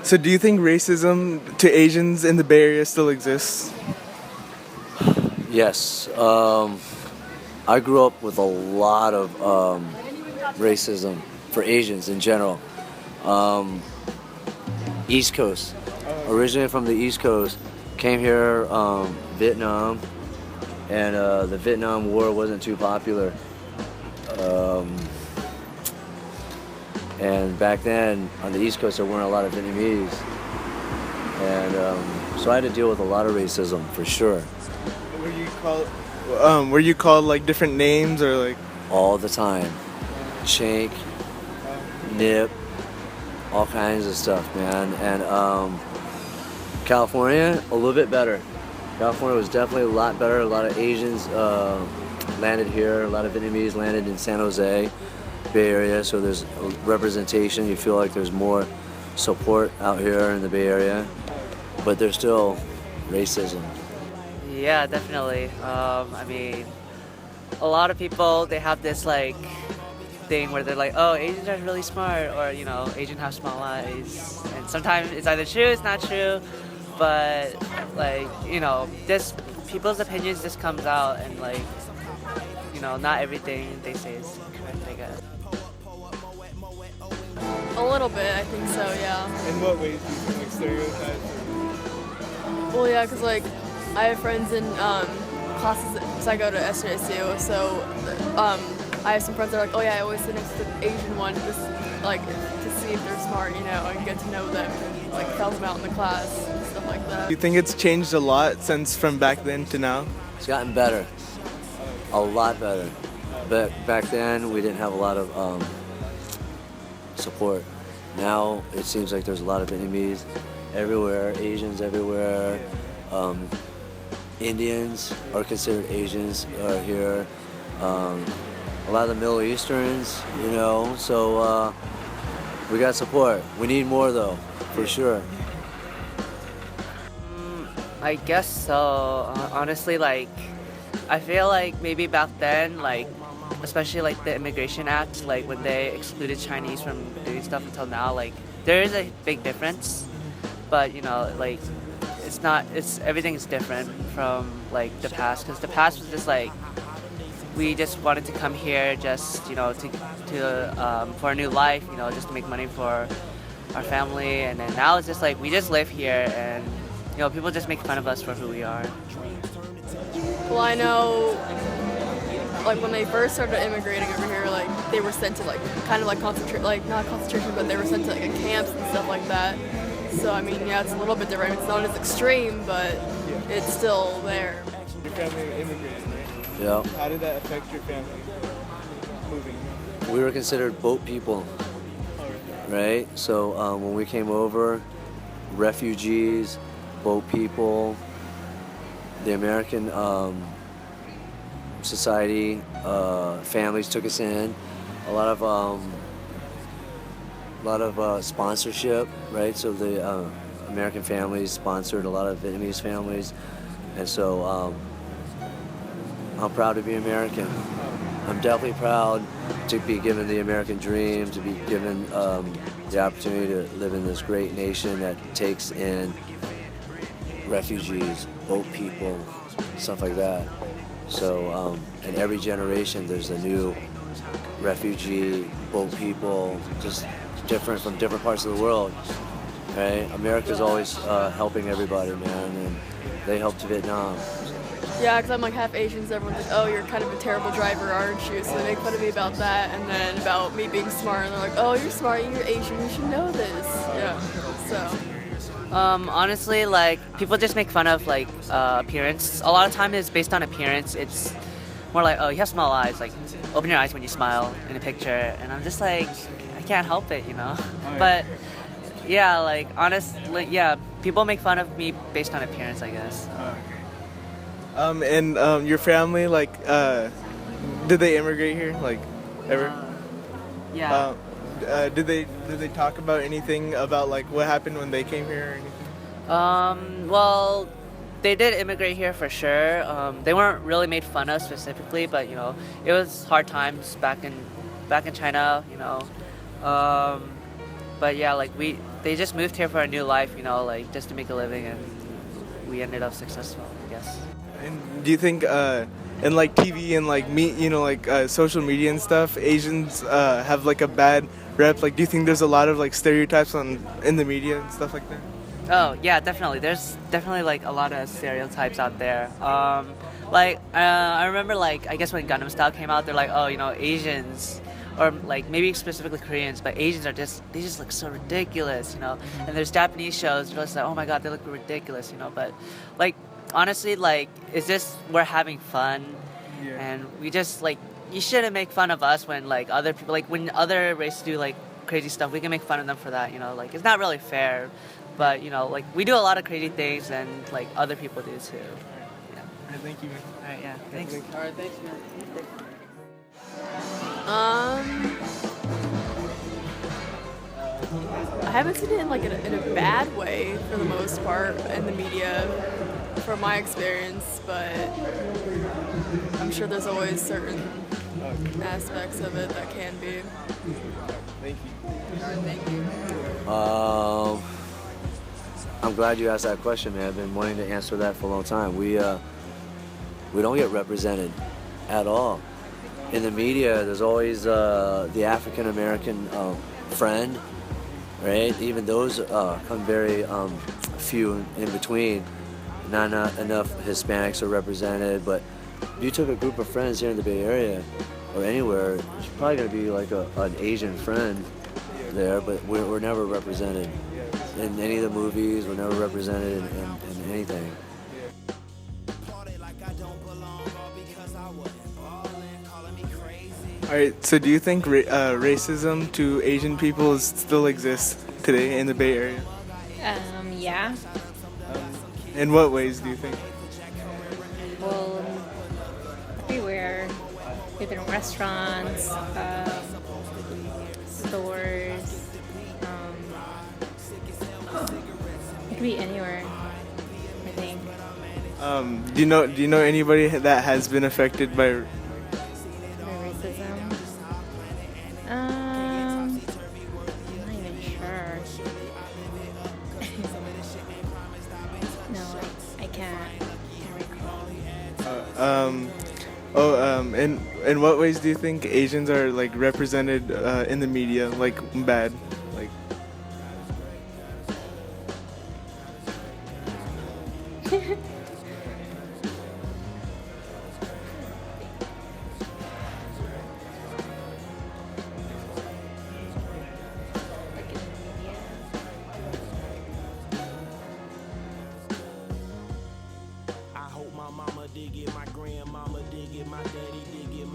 So do you think racism to Asians in the Bay Area still exists? Yes. I grew up with a lot of racism for Asians in general. East Coast. Originally from the East Coast. Came here, Vietnam, and the Vietnam War wasn't too popular. And back then, on the East Coast, there weren't a lot of Vietnamese. And so I had to deal with a lot of racism, for sure. Were you called like different names or like? All the time. Chink, nip, all kinds of stuff, man. And California, a little bit better. California was definitely a lot better. A lot of Asians landed here. A lot of Vietnamese landed in San Jose, Bay Area. So there's representation. You feel like there's more support out here in the Bay Area. But there's still racism. Yeah, definitely. I mean, a lot of people, they have this like thing where they're like, oh, Asians are really smart, or Asians have small eyes. And sometimes it's either true, it's not true, but like just people's opinions just comes out, and like not everything they say is correct, I guess. A little bit, I think so, yeah. In what ways do you think like stereotypes? Well, yeah, because like I have friends in classes, because I go to SJSU, so I have some friends that are like, oh yeah, I always sit next to the Asian one, just like to see if they're smart, and get to know them, and like help them out in the class and stuff like that. Do you think it's changed a lot since from back then to now? It's gotten better. A lot better. But back then, we didn't have a lot of support. Now, it seems like there's a lot of Vietnamese everywhere, Asians everywhere. Indians are considered Asians here. A lot of the Middle Easterns, so we got support. We need more though, for sure. I guess so. Honestly, like, I feel like maybe back then, like, especially like the Immigration Act, like when they excluded Chinese from doing stuff until now, like, there is a big difference. But, like, everything is different from like the past, because the past was just like, we just wanted to come here just, for a new life, just to make money for our family. And then now it's just like, we just live here, and, people just make fun of us for who we are. Well, I know, like when they first started immigrating over here, like they were sent to like kind of like not concentration, but they were sent to like camps and stuff like that. So I mean, yeah, it's a little bit different. It's not as extreme, but it's still there. Your family immigrated, right? Yeah. How did that affect your family moving? We were considered boat people, right? So when we came over, refugees, boat people, the American society, families took us in. A lot of sponsorship, right? So the American families sponsored a lot of Vietnamese families, and so I'm proud to be American. I'm definitely proud to be given the American dream, to be given the opportunity to live in this great nation that takes in refugees, boat people, stuff like that. So in every generation, there's a new refugee, boat people, just different from different parts of the world, right? America's always helping everybody, man, and they helped Vietnam. Yeah, because I'm like half Asian, so everyone's like, oh, you're kind of a terrible driver, aren't you? So they make fun of me about that, and then about me being smart, and they're like, oh, you're smart, you're Asian, you should know this. Yeah, so. Honestly, like, people just make fun of like appearance. A lot of time it's based on appearance. It's more like, oh, you have small eyes, like open your eyes when you smile in a picture, and I'm just like, I can't help it, But yeah, like, honestly, yeah, people make fun of me based on appearance, I guess. And your family, like, did they immigrate here, like, ever? Yeah. Did they talk about anything about like what happened when they came here or anything? Well, they did immigrate here for sure. They weren't really made fun of specifically, but it was hard times back in China. But yeah, like they just moved here for a new life, you know, like just to make a living, and we ended up successful, I guess. And do you think in like TV and like social media and stuff, Asians have like a bad rep? Like, do you think there's a lot of like stereotypes in the media and stuff like that? Oh yeah, definitely. There's definitely like a lot of stereotypes out there. I remember like I guess when Gangnam Style came out, they're like, oh, you know, Asians, or like maybe specifically Koreans, but Asians they just look so ridiculous, you know. And there's Japanese shows, you're just like, oh my god, they look ridiculous, you know. But like honestly, like it's just we're having fun, and we just like you shouldn't make fun of us when like other people like when other races do like crazy stuff, we can make fun of them for that, you know. Like it's not really fair. But you know, like we do a lot of crazy things, and like other people do too. Yeah. All right, thank you, man. All right. Yeah. Thanks. All right, thanks, man. I haven't seen it in like in a bad way for the most part in the media, from my experience. But I'm sure there's always certain aspects of it that can be. Thank you. All right, thank you. I'm glad you asked that question, man. I've been wanting to answer that for a long time. We don't get represented at all. In the media, there's always the African American friend, right? Even those come very few in between. Not enough Hispanics are represented, but if you took a group of friends here in the Bay Area or anywhere, there's probably going to be like an Asian friend there, but we're never represented in any of the movies. We're never represented in anything. All right, so do you think racism to Asian people still exists today in the Bay Area? Yeah. In what ways do you think? Well, everywhere, either in restaurants, stores. It could be anywhere, I think. Do you know anybody that has been affected by? Racism. I'm not even sure. No, I can't recall. In what ways do you think Asians are like represented in the media, like bad, like? I hope my mama dig it, my grandmama dig it, my daddy dig it,